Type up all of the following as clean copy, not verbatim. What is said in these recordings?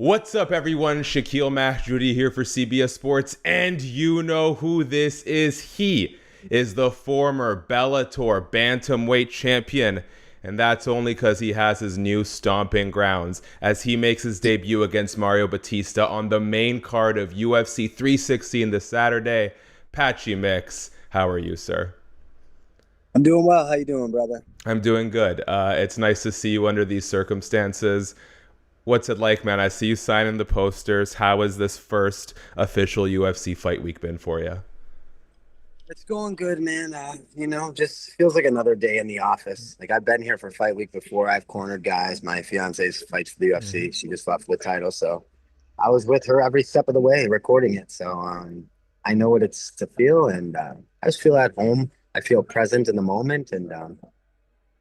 What's up, everyone? Shaquille Mahjoudi here for CBS Sports, and you know who this is. He is the former Bellator bantamweight champion, and that's only because he has his new stomping grounds as he makes his debut against Mario Bautista on the main card of UFC 316 this Saturday. Patchy Mix, how are you, sir? I'm doing well. How you doing, brother? I'm doing good. It's nice to see you under these circumstances. What's it like, man? I see you signing the posters. How has this first official UFC fight week been for you? It's going good, man. Just feels like another day in the office. Like I've been here for fight week before. I've cornered guys. My fiance's fights for the UFC. She just fought for the title, so I was with her every step of the way recording it. So I know what it's to feel, and I just feel at home. I feel present in the moment, and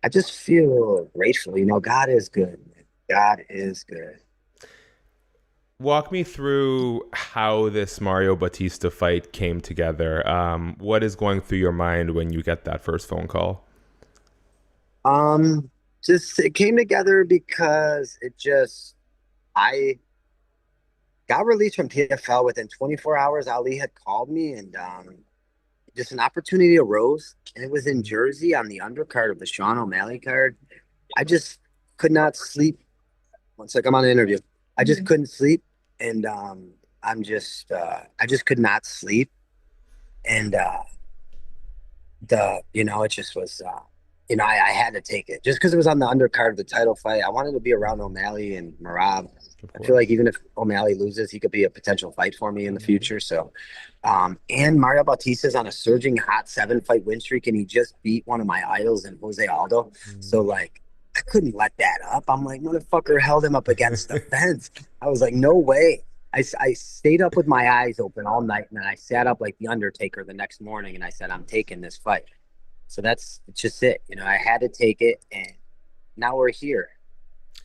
I just feel grateful. God is good. God is good. Walk me through how this Mario Bautista fight came together. What is going through your mind when you get that first phone call? Um, just it came together because I got released from PFL within 24 hours. Ali had called me, and just an opportunity arose, and it was in Jersey on the undercard of the Sean O'Malley card. I just could not sleep. One sec, I'm on an interview. I just couldn't sleep, and I just could not sleep, and it just was, I had to take it just because it was on the undercard of the title fight. I wanted to be around O'Malley and Merab. Of I feel like course. even if O'Malley loses, he could be a potential fight for me in the future. So, and Mario Bautista is on a surging hot 7 fight win streak, and he just beat one of my idols in Jose Aldo. So, like, I couldn't let that up. I'm like, motherfucker held him up against the fence. I was like, no way. I stayed up with my eyes open all night, and then I sat up like the Undertaker the next morning, and I said, I'm taking this fight. So that's just it. I had to take it, and now we're here.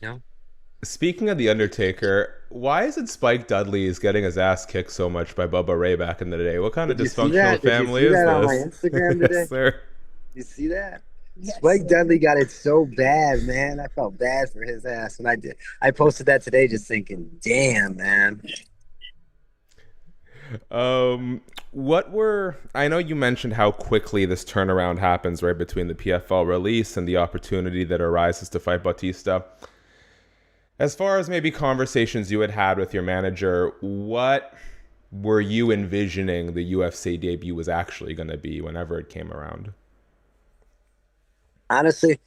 You know, Speaking of The Undertaker, why is it Spike Dudley is getting his ass kicked so much by Bubba Ray back in the day? What kind of did you see dysfunctional that? Did you family see is that on my this? Instagram Yes, today? sir. You see that? Spike Dudley got it so bad, man. I felt bad for his ass, and I did. I posted that today, just thinking, damn, man. What were I know you mentioned how quickly this turnaround happens right between the PFL release and the opportunity that arises to fight Bautista. As far as maybe conversations you had had with your manager, what were you envisioning the UFC debut was actually going to be whenever it came around? Honestly,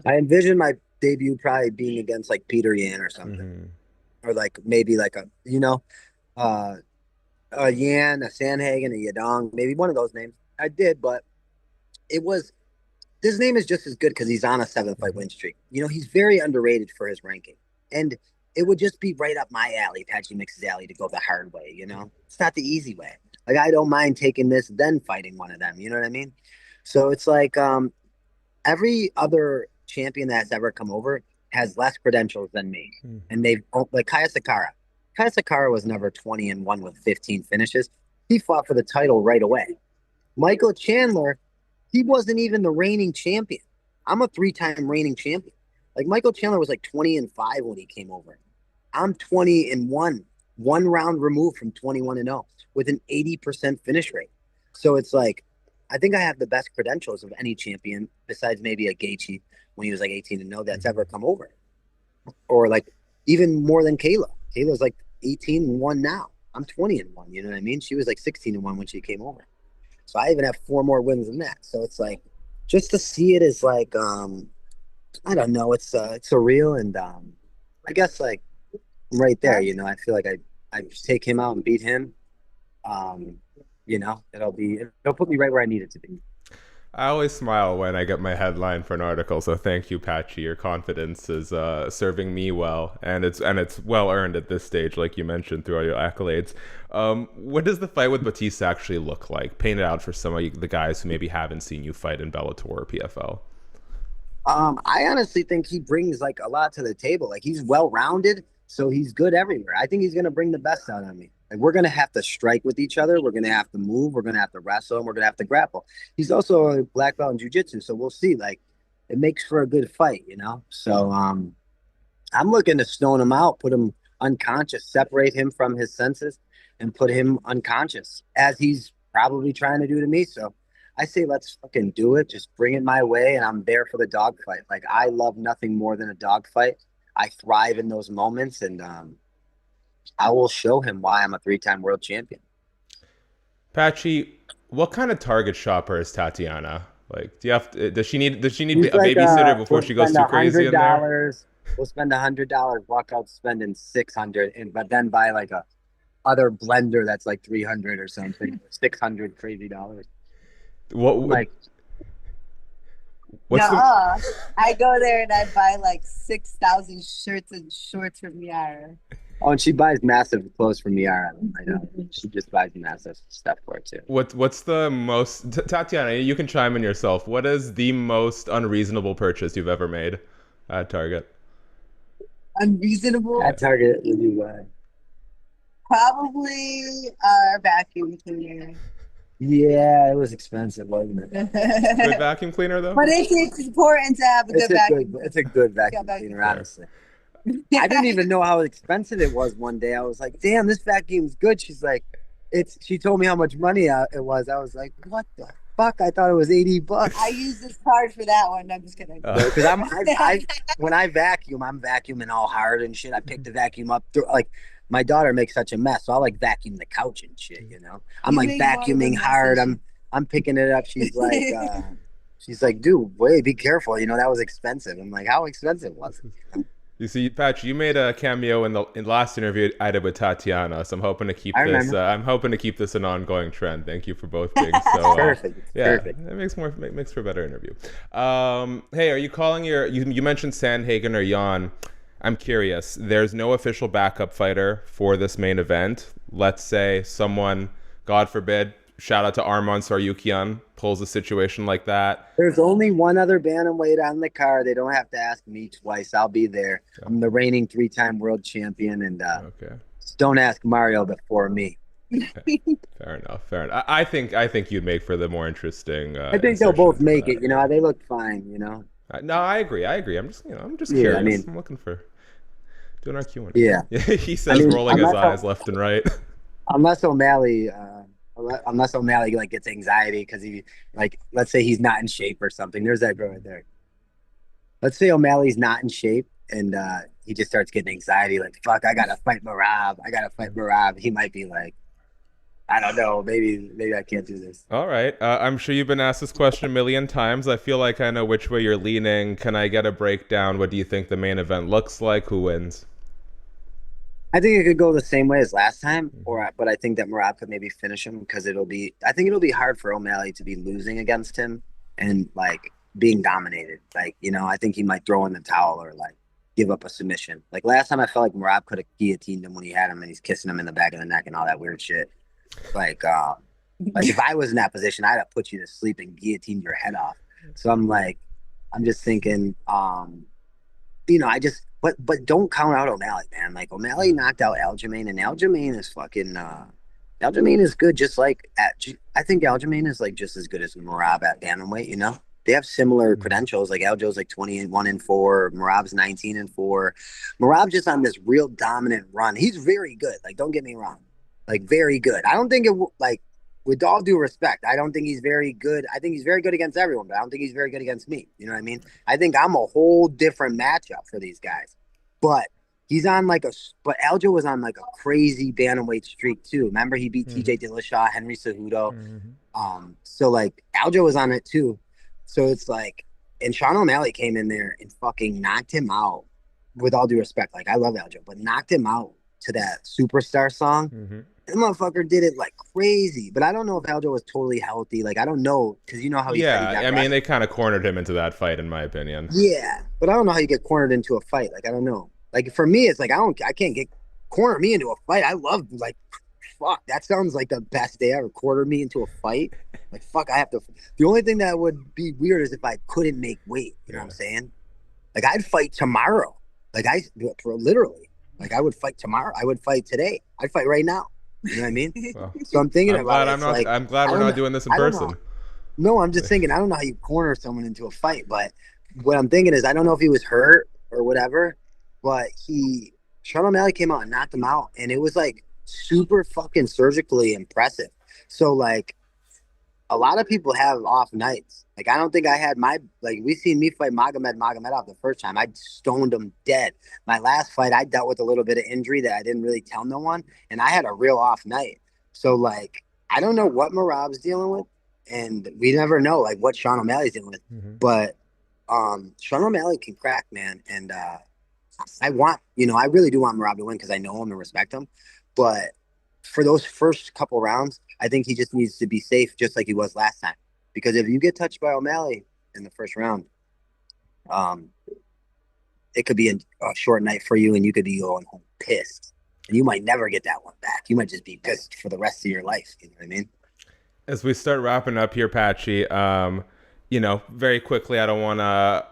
I envision my debut probably being against like Peter Yan or something, Hmm. or like maybe like uh, a Yan, a Sanhagen, a Yadong, maybe one of those names. I did, but it was his name is just as good because he's on a 7 fight win streak. He's very underrated for his ranking. And it would just be right up my alley, Patchy Mix's alley, to go the hard way, It's not the easy way. Like I don't mind taking this, then fighting one of them. You know what I mean? So it's like every other champion that's ever come over has less credentials than me. And they've like Kaya Sakara. Kaya Sakara was never 20-1 with 15 finishes. He fought for the title right away. Michael Chandler, he wasn't even the reigning champion. I'm a 3-time reigning champion. Like Michael Chandler was like 20-5 when he came over. I'm 20-1, one round removed from 21-0 with an 80% finish rate. So it's like, I think I have the best credentials of any champion besides maybe a Gaethje when he was like 18-0 that's ever come over. Or like even more than Kayla. Kayla's like 18-1 now. I'm 20-1. You know what I mean? She was like 16-1 when she came over. So I even have 4 more wins than that. So it's like just to see it is like I don't know, it's surreal, and I guess like right there, I feel like I take him out and beat him. Um, it'll put me right where I need it to be. I always smile when I get my headline for an article, so thank you, Patchy. Your confidence is serving me well, and it's well earned at this stage, like you mentioned through all your accolades. What does the fight with Batista actually look like? Paint it out for some of the guys who maybe haven't seen you fight in Bellator or PFL. I honestly think he brings like a lot to the table. Like he's well rounded, so he's good everywhere. I think he's gonna bring the best out of me. Like we're gonna have to strike with each other. We're gonna have to move. We're gonna have to wrestle, and we're gonna have to grapple. He's also a black belt in jujitsu, so we'll see. Like it makes for a good fight. So I'm looking to stone him out, put him unconscious, separate him from his senses, and put him unconscious, as he's probably trying to do to me. So I say, let's fucking do it. Just bring it my way, and I'm there for the dogfight. Like, I love nothing more than a dogfight. I thrive in those moments, and I will show him why I'm a 3-time world champion. Patchy, what kind of target shopper is Tatiana? Like, does she need He's a like, babysitter before we'll she goes spend too crazy in there? $100. We'll spend $100, walk out spending 600, and but then buy like a other blender that's like 300 or something, 600 crazy dollars. What Like, what's the I go there and I buy like 6,000 shirts and shorts from Yara. oh, and she buys massive clothes from Yara. I know. She just buys massive stuff for it too. what's the most Tatiana? You can chime in yourself. What is the most unreasonable purchase you've ever made at Target? Unreasonable? At Target, what do you buy? Probably our vacuum cleaner. Yeah, it was expensive, wasn't it? Good vacuum cleaner though. But it's important to have a good vacuum. It's a good vacuum cleaner, honestly. I didn't even know how expensive it was one day. I was like, damn, this vacuum's good. She's like, she told me how much money it was. I was like, what the fuck? I thought it was $80. I use this card for that one. I'm just kidding. Because when I vacuum, I'm vacuuming all hard and shit. I pick the vacuum up like my daughter makes such a mess, so I like vacuum the couch and shit, you know. I'm like vacuuming hard. I'm picking it up. She's like, dude, wait, be careful. You know, that was expensive. I'm like, how expensive was it? You know? You see, Patch, you made a cameo in the last interview I did with Tatiana, so I'm hoping to keep this. I'm hoping to keep this an ongoing trend. Thank you for both being so perfect. Yeah, perfect. It makes for a better interview. Hey, are you calling you mentioned Sandhagen or Jan? I'm curious. There's no official backup fighter for this main event. Let's say someone, God forbid, shout out to Arman Tsarukyan, pulls a situation like that. There's only one other bantamweight on the card. They don't have to ask me twice. I'll be there. Okay. I'm the reigning 3-time world champion, and don't ask Mario before me. Okay. Fair enough. I think you'd make for the more interesting. I think they'll both make it. You know, they look fine. You know. No, I agree. I'm just curious. I mean, I'm looking for doing our Q&A. Yeah. He says, rolling his eyes left and right. Unless O'Malley like gets anxiety because he, like, let's say he's not in shape or something. There's that girl right there. Let's say O'Malley's not in shape and he just starts getting anxiety, like, fuck, I gotta fight Merab. He might be like, I don't know, maybe I can't do this. All right. I'm sure you've been asked this question a million times. I feel like I know which way you're leaning. Can I get a breakdown? What do you think the main event looks like? Who wins? I think it could go the same way as last time, but I think that Merab could maybe finish him because I think it'll be hard for O'Malley to be losing against him and like being dominated. Like, you know, I think he might throw in the towel or like give up a submission. Like last time I felt like Merab could have guillotined him when he had him and he's kissing him in the back of the neck and all that weird shit. Like if I was in that position, I'd have put you to sleep and guillotined your head off. So I'm just thinking, you know, but don't count out O'Malley, man. Like O'Malley knocked out Aljamain, and Aljamain is fucking Aljamain is good. Just like I think Aljamain is like just as good as Merab at bantamweight. You know, they have similar credentials. Like Aljo's like 21-4, Merab's 19-4. Merab's just on this real dominant run. He's very good. Like, don't get me wrong, like very good. I don't think like, with all due respect, I don't think he's very good. I think he's very good against everyone, but I don't think he's very good against me. You know what I mean? I think I'm a whole different matchup for these guys. But he's on but Aljo was on like a crazy bantamweight streak too. Remember, he beat TJ Dillashaw, Henry Cejudo. So like Aljo was on it too. So it's like, and Sean O'Malley came in there and fucking knocked him out. With all due respect, like I love Aljo, but knocked him out to that Superstar song. That motherfucker did it like crazy, but I don't know if Aljo was totally healthy. Like, I don't know, because you know how he I mean, they kind of cornered him into that fight, in my opinion. Yeah, but I don't know how you get cornered into a fight. Like, I don't know. Like, for me, it's like, I can't get corner me into a fight. I love, like, fuck, that sounds like the best day ever. Corner me into a fight. Like, fuck, I have to. The only thing that would be weird is if I couldn't make weight. You know what I'm saying? Like, I'd fight tomorrow. Like, literally. Like, I would fight tomorrow. I would fight today. I'd fight right now. You know what I mean? Well, so I'm thinking I'm glad we're not doing this in person. No, I'm just thinking, I don't know how you corner someone into a fight, but what I'm thinking is, I don't know if he was hurt or whatever, but he Sean O'Malley came out and knocked him out, and it was like super fucking surgically impressive. So like a lot of people have off nights. Like I don't think I had we seen me fight Magomedov the first time. I stoned him dead. My last fight, I dealt with a little bit of injury that I didn't really tell no one, and I had a real off night. So like I don't know what Merab's dealing with, and we never know like what Sean O'Malley's dealing with. Mm-hmm. But Sean O'Malley can crack, man, and I really do want Merab to win because I know him and respect him. But for those first couple rounds, I think he just needs to be safe, just like he was last time. Because if you get touched by O'Malley in the first round, it could be a short night for you, and you could be going home pissed, and you might never get that one back. You might just be pissed for the rest of your life. You know what I mean? As we start wrapping up here, Patchy, very quickly, I don't want to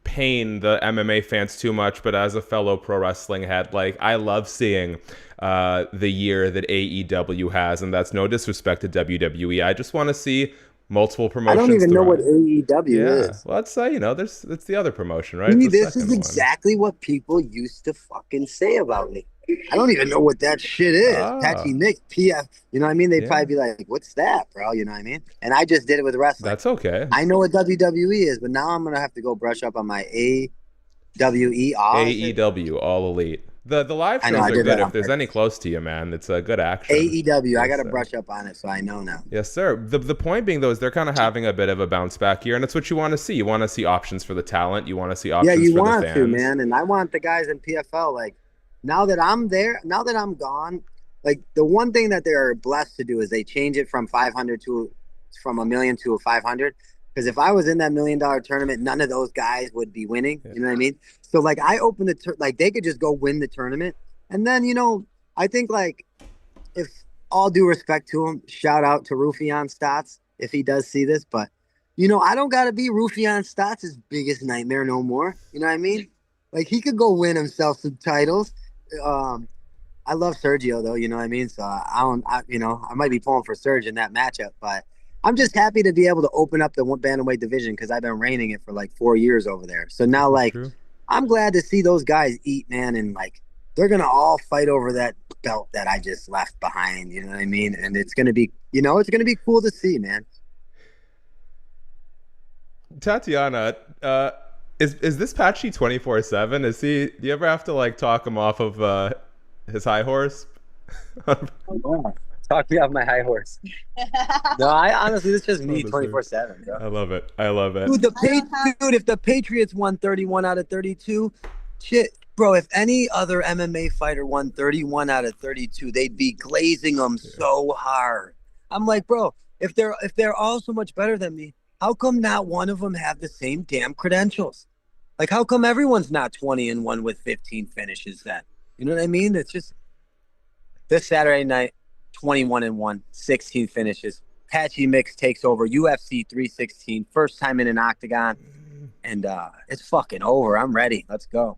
pain the MMA fans too much, but as a fellow pro wrestling head, like I love seeing the year that AEW has, and that's no disrespect to WWE. I just want to see multiple promotions. I don't even know what AEW is. Well, it's it's the other promotion, right? This is exactly what people used to fucking say about me. I don't even know what that shit is. Patchy Nick, PF. You know what I mean? They'd probably be like, "What's that, bro?" You know what I mean? And I just did it with wrestling. That's okay. I know what WWE is, but now I'm gonna have to go brush up on my AWE. AEW, All Elite. The live shows are good if there's any close to you, man. It's a good action. AEW, I got to brush up on it, so I know now. Yes, sir. The point being, though, is they're kind of having a bit of a bounce back here, and it's what you want to see. You want to see options for the talent. You want to see options for the fans. Yeah, you want to, man. And I want the guys in PFL, like, now that I'm there, now that I'm gone, like, the one thing that they're blessed to do is they change it from 500 from $1 million to 500. Because if I was in that $1 million tournament, none of those guys would be winning. You know what I mean? So, like, I opened they could just go win the tournament. And then, I think, like, if all due respect to him, shout out to Rufian Stotts if he does see this. But, I don't got to be Rufian Stotts' biggest nightmare no more. You know what I mean? Like, he could go win himself some titles. I love Sergio, though. You know what I mean? So, I might be pulling for Serge in that matchup. But I'm just happy to be able to open up the bantamweight division because I've been reigning it for like 4 years over there. So now, like, I'm glad to see those guys eat, man, and like they're gonna all fight over that belt that I just left behind. You know what I mean? And it's gonna be, it's gonna be cool to see, man. Tatiana, is this Patchy 24/7? Is he? Do you ever have to like talk him off of his high horse? Talk me off my high horse. No, I honestly, it's just me 24/7, bro. I love it. Dude, if the Patriots won 31 out of 32, shit, bro, if any other MMA fighter won 31 out of 32, they'd be glazing them so hard. I'm like, bro, if they're all so much better than me, how come not one of them have the same damn credentials? Like, how come everyone's not 20-1 with 15 finishes then? You know what I mean? It's just this Saturday night. 21-1, 16 finishes. Patchy Mix takes over UFC 316, first time in an octagon, and it's fucking over. I'm ready. Let's go.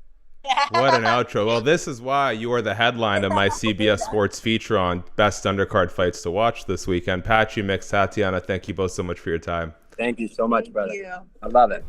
What an outro. Well, this is why you are the headline of my CBS Sports feature on best undercard fights to watch this weekend. Patchy Mix, Tatiana, thank you both so much for your time. Thank you so much, brother. I love it.